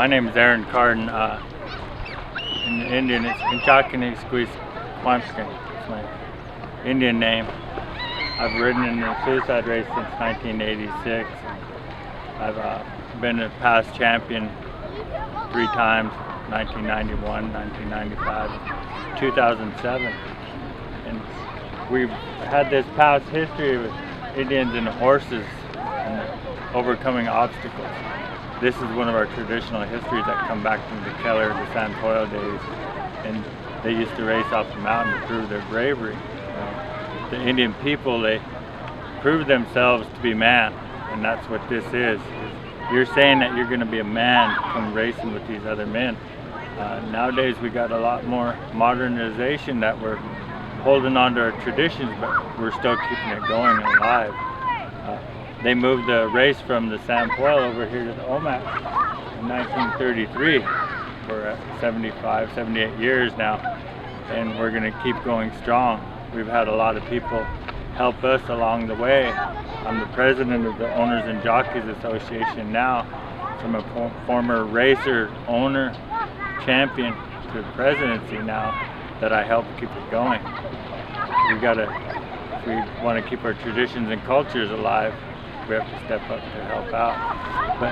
My name is Aaron Carden. In Indian, it's Encampment Squeeze Quantican. It's my Indian name. I've ridden in the suicide race since 1986. I've been a past champion 3 times, 1991, 1995, 2007. And we've had this past history with Indians and horses and overcoming obstacles. This is one of our traditional histories that come back from the Keller, the San Toyo days, and they used to race off the mountain to prove their bravery. The Indian people, they proved themselves to be man, and that's what this is. You're saying that you're going to be a man to come racing with these other men. Nowadays we got a lot more modernization that we're holding on to our traditions, but we're still keeping it going and alive. They moved the race from the San Toyo over here to the Omak in 1933 for 75, 78 years now, and we're going to keep going strong. We've had a lot of people help us along the way. I'm the president of the Owners and Jockeys Association now, from a former racer, owner, champion to the presidency now, that I help keep it going. If we want to keep our traditions and cultures alive, we have to step up to help out. But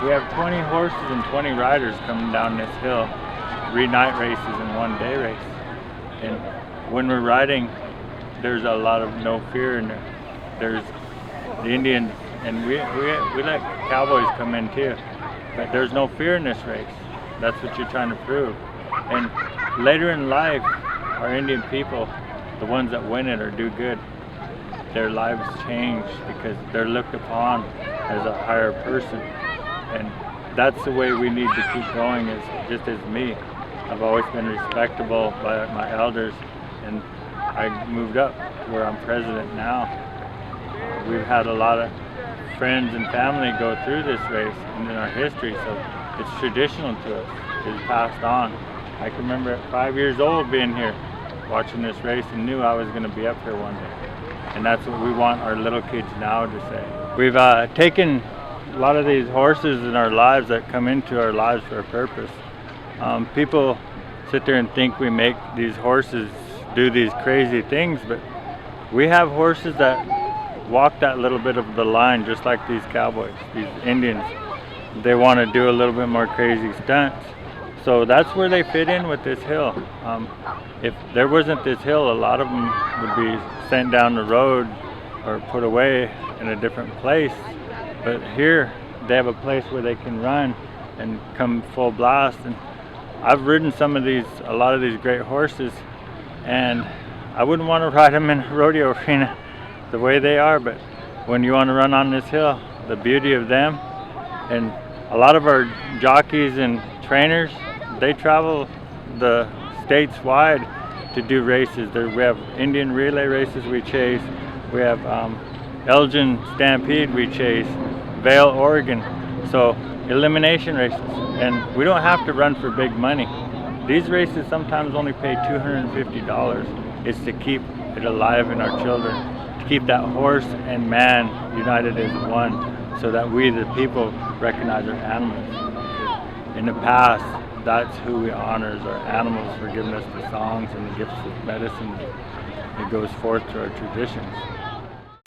we have 20 horses and 20 riders coming down this hill, 3 night races and 1 day race. And when we're riding, there's a lot of no fear in there. There's the Indians, and we let cowboys come in too, but there's no fear in this race. That's what you're trying to prove. And later in life, our Indian people, the ones that win it or do good, their lives change because they're looked upon as a higher person. And that's the way we need to keep going, is just as me. I've always been respectable by my elders, and I moved up to where I'm president now. We've had a lot of friends and family go through this race and in our history, so it's traditional to us. It's passed on. I can remember at 5 years old being here, watching this race, and knew I was going to be up here one day. And that's what we want our little kids now to say. We've taken a lot of these horses in our lives that come into our lives for a purpose. People sit there and think we make these horses do these crazy things, but we have horses that walk that little bit of the line, just like these cowboys, these Indians. They want to do a little bit more crazy stunts. So that's where they fit in with this hill. If there wasn't this hill, a lot of them would be sent down the road or put away in a different place. But here, they have a place where they can run and come full blast. And I've ridden a lot of these great horses, and I wouldn't want to ride them in a rodeo arena the way they are, but when you want to run on this hill, the beauty of them, and a lot of our jockeys and trainers, they travel the states wide to do races. We have Indian relay races we chase, we have Elgin Stampede we chase, Vail, Oregon, so elimination races, and we don't have to run for big money. These races sometimes only pay $250. It's to keep it alive in our children, to keep that horse and man united as one, so that we the people recognize our animals. Because in the past, that's who we honor, is our animals, for giving us the songs and the gifts of medicine that goes forth to our traditions.